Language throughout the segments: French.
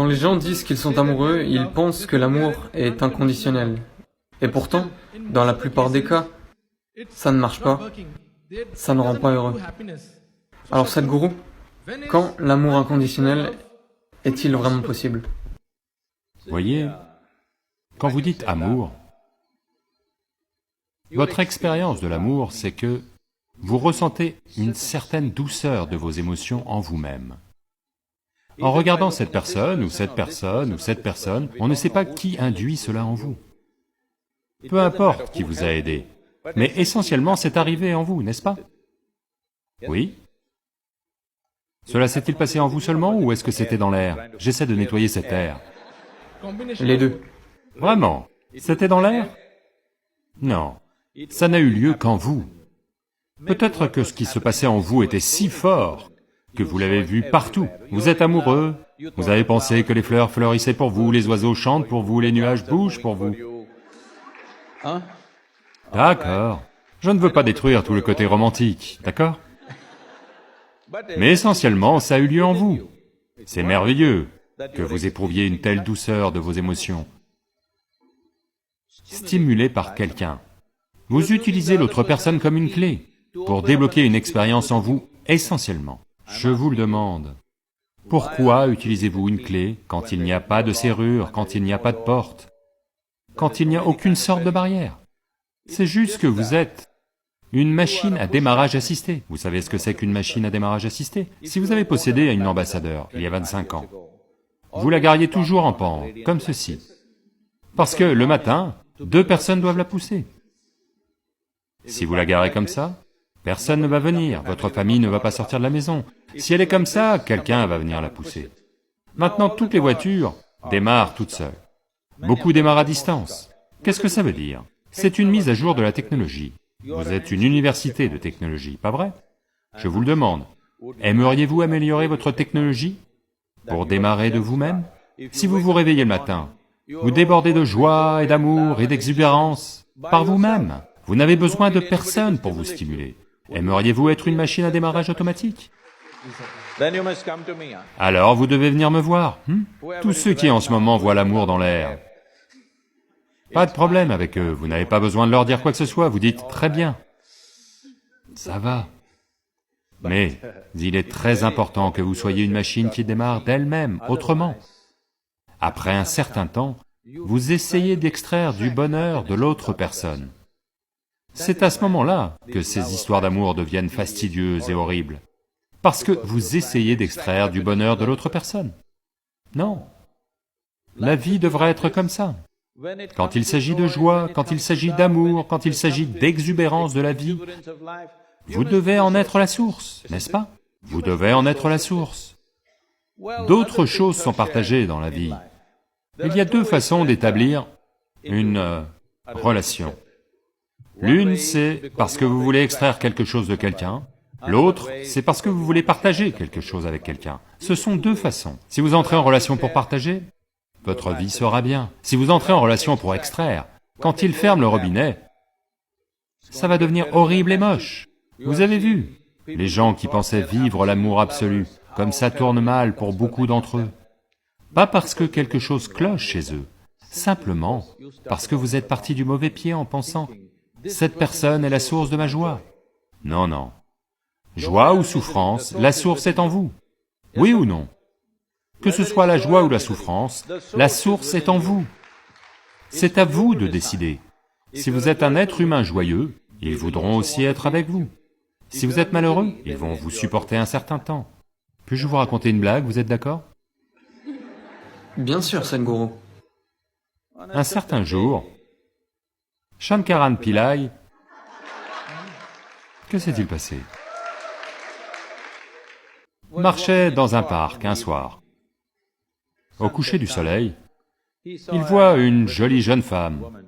Quand les gens disent qu'ils sont amoureux, ils pensent que l'amour est inconditionnel. Et pourtant, dans la plupart des cas, ça ne marche pas, ça ne rend pas heureux. Alors Sadhguru, quand l'amour inconditionnel est-il vraiment possible? Voyez, quand vous dites amour, votre expérience de l'amour, c'est que vous ressentez une certaine douceur de vos émotions en vous-même. En regardant cette personne, ou cette personne, ou cette personne, on ne sait pas qui induit cela en vous. Peu importe qui vous a aidé, mais essentiellement c'est arrivé en vous, n'est-ce pas? Oui? Cela s'est-il passé en vous seulement, ou est-ce que c'était dans l'air? J'essaie de nettoyer cet air. Les deux. Vraiment? C'était dans l'air? Non, ça n'a eu lieu qu'en vous. Peut-être que ce qui se passait en vous était si fort que vous l'avez vu partout. Vous êtes amoureux, vous avez pensé que les fleurs fleurissaient pour vous, les oiseaux chantent pour vous, les nuages bougent pour vous. D'accord, je ne veux pas détruire tout le côté romantique, d'accord? Mais essentiellement, ça a eu lieu en vous. C'est merveilleux que vous éprouviez une telle douceur de vos émotions. Stimulé par quelqu'un. Vous utilisez l'autre personne comme une clé pour débloquer une expérience en vous essentiellement. Je vous le demande, pourquoi utilisez-vous une clé quand il n'y a pas de serrure, quand il n'y a pas de porte, quand il n'y a aucune sorte de barrière? C'est juste que vous êtes une machine à démarrage assisté. Vous savez ce que c'est qu'une machine à démarrage assisté? Si vous avez possédé une ambassadeur il y a 25 ans, vous la gariez toujours en pente, comme ceci, parce que le matin, 2 personnes doivent la pousser. Si vous la garez comme ça, personne ne va venir, votre famille ne va pas sortir de la maison. Si elle est comme ça, quelqu'un va venir la pousser. Maintenant, toutes les voitures démarrent toutes seules. Beaucoup démarrent à distance. Qu'est-ce que ça veut dire? C'est une mise à jour de la technologie. Vous êtes une université de technologie, pas vrai? Je vous le demande, aimeriez-vous améliorer votre technologie pour démarrer de vous-même? Si vous vous réveillez le matin, vous débordez de joie et d'amour et d'exubérance par vous-même. Vous n'avez besoin de personne pour vous stimuler. Aimeriez-vous être une machine à démarrage automatique? Alors vous devez venir me voir. Tous ceux qui en ce moment voient l'amour dans l'air. Pas de problème avec eux, vous n'avez pas besoin de leur dire quoi que ce soit, vous dites « très bien ». Ça va. Mais il est très important que vous soyez une machine qui démarre d'elle-même, autrement. Après un certain temps, vous essayez d'extraire du bonheur de l'autre personne. C'est à ce moment-là que ces histoires d'amour deviennent fastidieuses et horribles. Parce que vous essayez d'extraire du bonheur de l'autre personne. Non. La vie devrait être comme ça. Quand il s'agit de joie, quand il s'agit d'amour, quand il s'agit d'exubérance de la vie, vous devez en être la source, n'est-ce pas? Vous devez en être la source. D'autres choses sont partagées dans la vie. Il y a 2 façons d'établir une relation. L'une, c'est parce que vous voulez extraire quelque chose de quelqu'un, l'autre, c'est parce que vous voulez partager quelque chose avec quelqu'un. Ce sont 2 façons. Si vous entrez en relation pour partager, votre vie sera bien. Si vous entrez en relation pour extraire, quand il ferme le robinet, ça va devenir horrible et moche. Vous avez vu, les gens qui pensaient vivre l'amour absolu, comme ça tourne mal pour beaucoup d'entre eux. Pas parce que quelque chose cloche chez eux, simplement parce que vous êtes parti du mauvais pied en pensant « cette personne est la source de ma joie ». Non, non. Joie ou souffrance, la source est en vous. Oui ou non? Que ce soit la joie ou la souffrance, la source est en vous. C'est à vous de décider. Si vous êtes un être humain joyeux, ils voudront aussi être avec vous. Si vous êtes malheureux, ils vont vous supporter un certain temps. Puis-je vous raconter une blague, vous êtes d'accord? Bien sûr, Sadhguru. Un certain jour, Shankaran Pillai... Que s'est-il passé? Marchait dans un parc un soir. Au coucher du soleil, il voit une jolie jeune femme,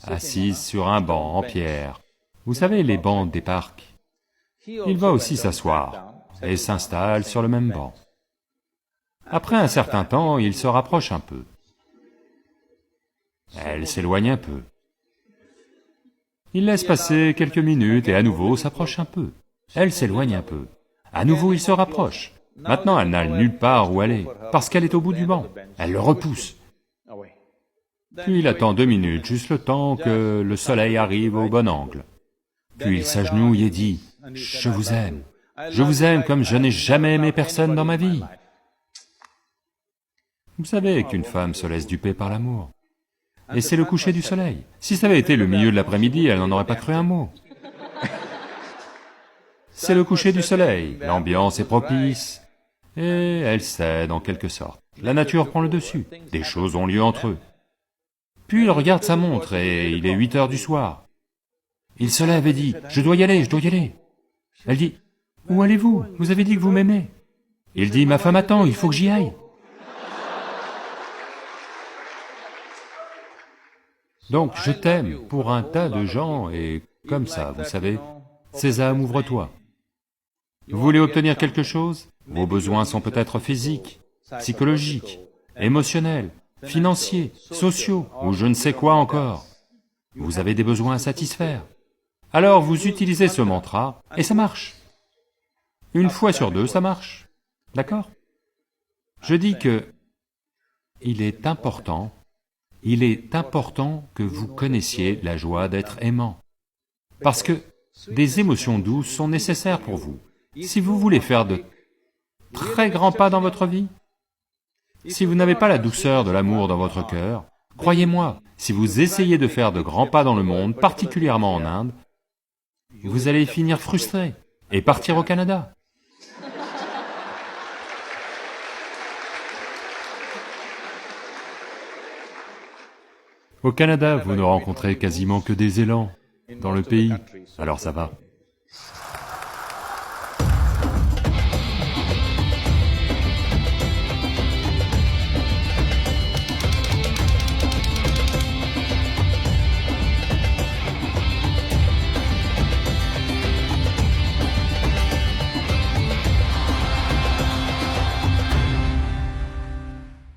assise sur un banc en pierre. Vous savez, les bancs des parcs. Il va aussi s'asseoir et s'installe sur le même banc. Après un certain temps, il se rapproche un peu. Elle s'éloigne un peu. Il laisse passer quelques minutes et à nouveau s'approche un peu. Elle s'éloigne un peu. À nouveau, il se rapproche. Maintenant, elle n'a nulle part où aller, parce qu'elle est au bout du banc. Elle le repousse. Puis il attend 2 minutes, juste le temps que le soleil arrive au bon angle. Puis il s'agenouille et dit, « Je vous aime. Je vous aime comme je n'ai jamais aimé personne dans ma vie. » Vous savez qu'une femme se laisse duper par l'amour. Et c'est le coucher du soleil. Si ça avait été le milieu de l'après-midi, elle n'en aurait pas cru un mot. C'est le coucher du soleil, l'ambiance est propice, et elle cède en quelque sorte. La nature prend le dessus, des choses ont lieu entre eux. Puis il regarde sa montre et il est 8 heures du soir. Il se lève et dit, « Je dois y aller, je dois y aller. » Elle dit, « Où allez-vous? Vous avez dit que vous m'aimez. » Il dit, « Ma femme attend, il faut que j'y aille. » Donc je t'aime pour un tas de gens et comme ça, vous savez, Sésame, ouvre-toi. Vous voulez obtenir quelque chose? Vos besoins sont peut-être physiques, psychologiques, émotionnels, financiers, sociaux, ou je ne sais quoi encore. Vous avez des besoins à satisfaire. Alors vous utilisez ce mantra, et ça marche. Une fois sur 2, ça marche. D'accord? Je dis que il est important que vous connaissiez la joie d'être aimant. Parce que des émotions douces sont nécessaires pour vous. Si vous voulez faire de très grands pas dans votre vie, si vous n'avez pas la douceur de l'amour dans votre cœur, croyez-moi, si vous essayez de faire de grands pas dans le monde, particulièrement en Inde, vous allez finir frustré et partir au Canada. Au Canada, vous ne rencontrez quasiment que des élans dans le pays, alors ça va.